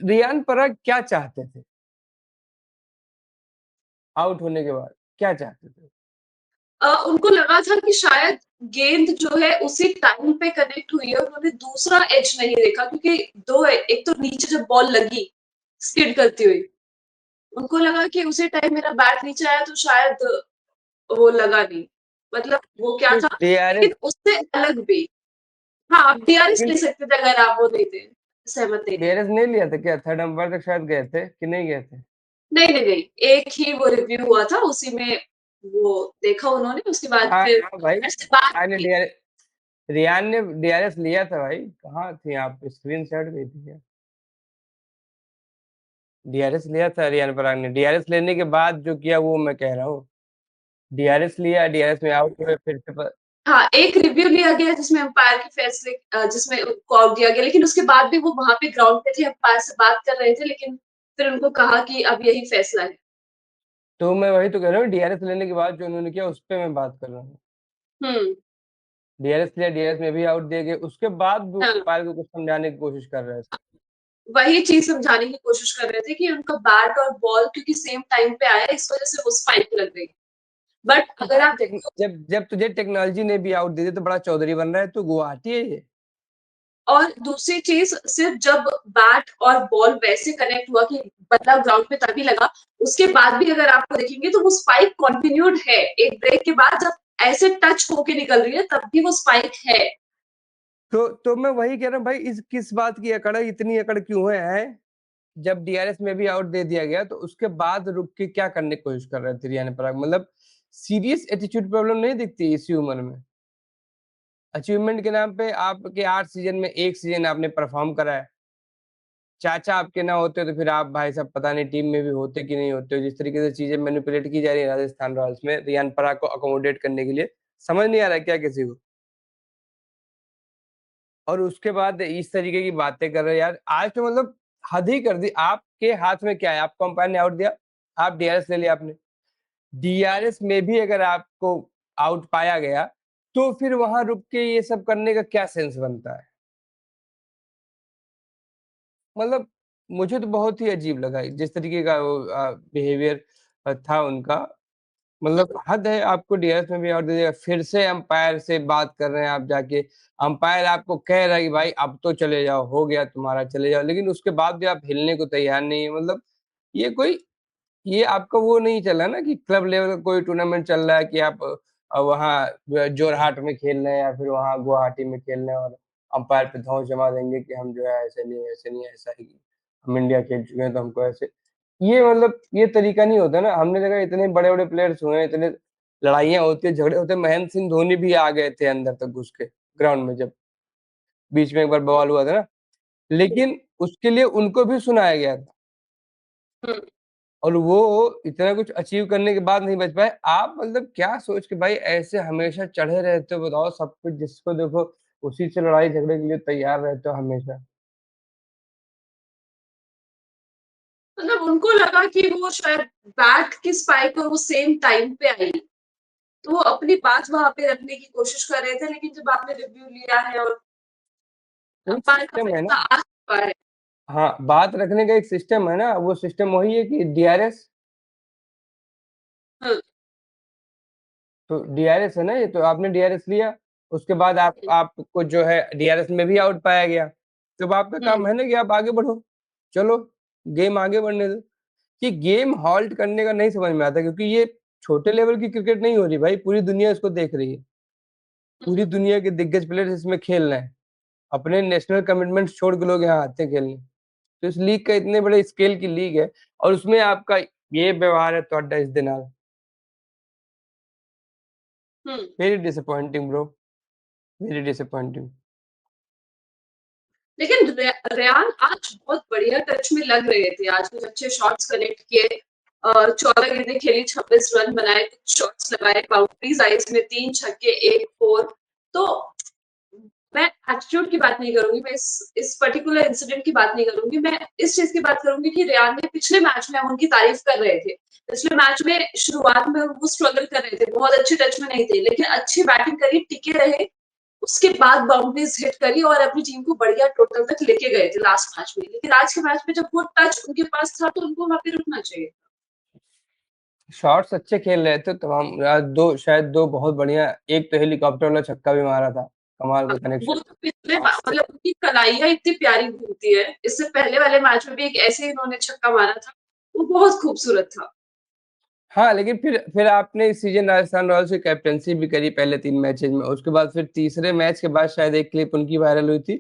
रियान पराग क्या चाहते थे आउट होने के बाद, क्या चाहते थे? उनको लगा था कि शायद गेंद जो है उसी टाइम पे कनेक्ट हुई है, उन्होंने दूसरा एज नहीं देखा, क्योंकि दो एक तो नीचे जब बॉल लगी स्किड करती हुई, उनको लगा कि उसी टाइम मेरा बैट नीचे आया तो शायद वो लगा नहीं, मतलब वो क्या तो था। डीआरएस, लेकिन उससे अलग भी, हाँ आप डीआरएस ले लेकिन सकते थे अगर आप वो नहीं थे, सहमत नहीं थे। डीआरएस नहीं लिया था क्या? थर्ड अंपायर तक शायद गए थे कि नहीं गए थे? नहीं नहीं नहीं, एक ही वो रिव्यू हुआ था, उसी में वो देखा उन्होंने, उसके बाद हाँ फिर हाँ भाई, से बात रियान ने की। डीआरएस, रियान ने डीआरएस लिया था भाई, कहाँ थी आप? स्क्रीन शॉट गई थी क्या? डीआरएस लिया था रियान पराग ने, डीआरएस लेने के बाद जो किया वो मैं कह रहा हूँ। डीआरएस लिया, डीआरएस में आउट हुए, फिर से हाँ, एक रिव्यू लिया गया जिसमें अंपायर के फैसले जिसमें उनको आउट दिया गया, लेकिन उसके बाद भी वो वहां पे ग्राउंड पे थे, अंपायर से बात कर रहे थे, लेकिन फिर उनको कहा कि अब यही फैसला है। तो मैं वही तो कह रहा हूँ, डीआरएस लेने के बाद जो उन्होंने किया उस पर मैं बात कर रहा हूँ। हम्म। डीआरएस लिया, डीआरएस में भी आउट दिए गए, उसके बाद भी हाँ, अंपायर को कुछ समझाने की कोशिश कर रहे थे। वही चीज समझाने की कोशिश कर रहे थे कि उनका बैट और बॉल क्योंकि सेम टाइम पे आया, इस वजह से वो स्पाइक लग गई। बट तो अगर भाई आप देखो, जब जब तुझे टेक्नोलॉजी ने भी आउट दे दिया तो बड़ा चौधरी बन रहा है, तू गुवाहाटी है ये? और दूसरी चीज सिर्फ जब बैट और बॉल वैसे कनेक्ट हुआ कि बदला ग्राउंड पे तभी लगा, उसके बाद भी अगर आपको देखेंगे तो वो स्पाइक कंटिन्यूड है, एक ब्रेक के बाद जब ऐसे टच होके निकल रही है तब भी वो स्पाइक है। तो मैं वही कह रहा हूँ भाई, इस किस बात की अकड़ है, इतनी अकड़ क्यों है? जब डीआरएस में भी आउट दे दिया गया तो उसके बाद रुक के क्या करने की कोशिश कर रहे थे रियान पराग? मतलब सीरियस एटीट्यूड प्रॉब्लम नहीं दिखती इसी उम्र में? अचीवमेंट के नाम पे आपके 8 सीजन में एक सीजन आपने परफॉर्म करा है। चाचा आपके ना होते तो फिर आप भाई साहब पता नहीं टीम में भी होते कि नहीं होते। जिस तरीके से चीजें मैनिपुलेट की जा रही है राजस्थान रॉयल्स में रियान पराग को अकोमोडेट करने के लिए, समझ नहीं आ रहा है क्या किसी को। और उसके बाद इस तरीके की बातें कर रहे हैं यार, आज तो मतलब हद ही कर दी। आपके हाथ में क्या है? आपको अंपायर ने आउट दिया, आप डीआरएस ले लिया आपने। डीआरएस में भी अगर आपको आउट पाया गया तो फिर वहां रुक के ये सब करने का क्या सेंस बनता है? मतलब मुझे तो बहुत ही अजीब लगा जिस तरीके का वो बिहेवियर था उनका। मतलब हद है, आपको डीआरएस में भी आउट दे दिया, फिर से अंपायर से बात कर रहे हैं आप जाके। अंपायर आपको कह रहा है कि भाई अब तो चले जाओ, हो गया तुम्हारा, चले जाओ, लेकिन उसके बाद भी आप हिलने को तैयार नहीं है। मतलब ये कोई, ये आपका वो नहीं चला ना कि क्लब लेवल का कोई टूर्नामेंट चल रहा है कि आप वहाँ जोरहाट में खेल रहे हैं या फिर वहाँ गुवाहाटी में खेल रहे हैं और अंपायर पे धौंस जमा देंगे कि हम जो है ऐसे नहीं, ऐसे नहीं, ऐसा है कि हम इंडिया खेल चुके हैं तो हमको ऐसे। ये मतलब ये तरीका नहीं होता ना। हमने देखा इतने बड़े बड़े प्लेयर्स हुए हैं, इतने लड़ाइयाँ होती है, झगड़े होते हैं। महेंद्र सिंह धोनी भी आ गए थे अंदर तक घुस के ग्राउंड में, जब बीच में एक बार बवाल हुआ था ना, लेकिन उसके लिए उनको भी सुनाया गया था। हम्म। और वो इतना कुछ अचीव करने के बाद नहीं बच पाए। आप मतलब क्या सोच के भाई ऐसे हमेशा चढ़े रहते हो? बताओ, सब कुछ जिसको देखो उसी से लड़ाई झगड़े के लिए तैयार रहते हो हमेशा। मतलब उनको लगा कि वो शायद बैट की स्पाइक और वो सेम टाइम पे आई, तो वो अपनी बात वहां पे रखने की कोशिश कर रहे थे, लेकिन जब आपने रिव्यू लिया है और एक अंपायर का सिस्टम है फैसला ना। आ चुका है। हाँ, बात रखने का एक सिस्टम है ना, वो सिस्टम वही है कि डीआरएस। हम्म। तो डीआरएस है ना ये, तो आपने डीआरएस लिया, उसके बाद आपको जो है डीआरएस में भी आउट पाया गया। तो आपका काम हम्म। है ना कि आप आगे बढ़ो, चलो गेम आगे बढ़ने दो। ये गेम हॉल्ट करने का नहीं समझ में आता, क्योंकि ये छोटे लेवल की क्रिकेट नहीं हो रही भाई, पूरी दुनिया इसको देख रही है। पूरी दुनिया के दिग्गज प्लेयर्स इसमें खेल रहे हैं, अपने नेशनल कमिटमेंट्स छोड़ के लोग यहाँ आते हैं खेलने। तो इस लीग का इतने बड़े स्केल की लीग है और उसमें आपका ये व्यवहार है तो इस दिन hmm. Very disappointing bro, very disappointing. लेकिन रेयान आज बहुत बढ़िया टच में लग रहे थे, आज कुछ अच्छे शॉट्स कनेक्ट किए, 14 गेंदें खेली, 26 रन बनाए, कुछ शॉट्स लगाए, बाउंड्रीज आई इसमें, 3 छक्के 1 4। तो मैं एटीट्यूड की बात नहीं करूंगी, मैं इस पर्टिकुलर इंसिडेंट की बात नहीं करूंगी, मैं इस चीज की बात करूंगी कि रेयान ने पिछले मैच में हम उनकी तारीफ कर रहे थे, पिछले मैच में शुरुआत में वो स्ट्रगल कर रहे थे, बहुत अच्छे टच में नहीं थे, लेकिन अच्छी बैटिंग करी, टिके रहे, उसके बाद बाउंड्रीज़ हिट करी और अपनी टीम को बढ़िया टोटल तक लेके गए थे लास्ट मैच में। लेकिन आज के मैच में जब वो टच उनके पास था तो उनको वहाँ पे रुकना चाहिए। शॉट्स अच्छे खेल रहे थे तमाम, आज 2 शायद 2 बहुत बढ़िया, एक तो हेलीकॉप्टर वाला छक्का भी मारा था, कमाल का वो कनेक्शन। तो पिछले मतलब उनकी कलाइयाँ इतनी प्यारी घूमती है। इससे पहले वाले मैच में भी एक ऐसे ही इन्होंने छक्का मारा था, वो बहुत खूबसूरत था। हाँ, लेकिन फिर आपने इस सीज़न राजस्थान रॉयल्स की कैप्टेंसी भी करी पहले 3 मैचेज़ में, उसके बाद फिर तीसरे मैच के बाद शायद एक क्लिप उनकी वायरल हुई थी,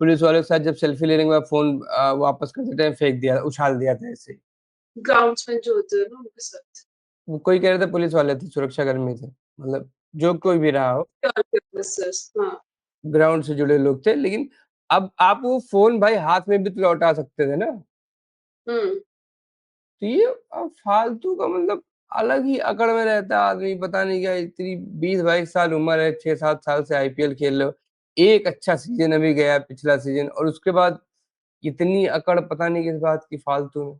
पुलिस वालों के साथ जब सेल्फी लेने के बाद फ़ोन वापस करते टाइम फेंक दिया, उछाल दिया था ऐसे ही। ग्राउंड्समैन जो होते हैं ना उनके साथ। वो कोई कह रहे थे पुलिस वाले थे, सुरक्षाकर्मी थे, मतलब जो कोई भी रहा हो, हाँ। ग्राउंड से जुड़े लोग थे, लेकिन अब आप वो फ़ोन भाई हाथ में भी तो लौटा सकते थे ना? हुँ। तो ये फालतू का मतलब अलग ही अकड़ में रहता है आदमी, पता नहीं क्या इतनी 20-22 साल उम्र है, 6-7 साल से आईपीएल खेल रहे हो। एक अच्छा सीज़न अभी गया पिछला सीज़न और उसके बाद इतनी अकड़ पता नहीं किस बात की फालतू में।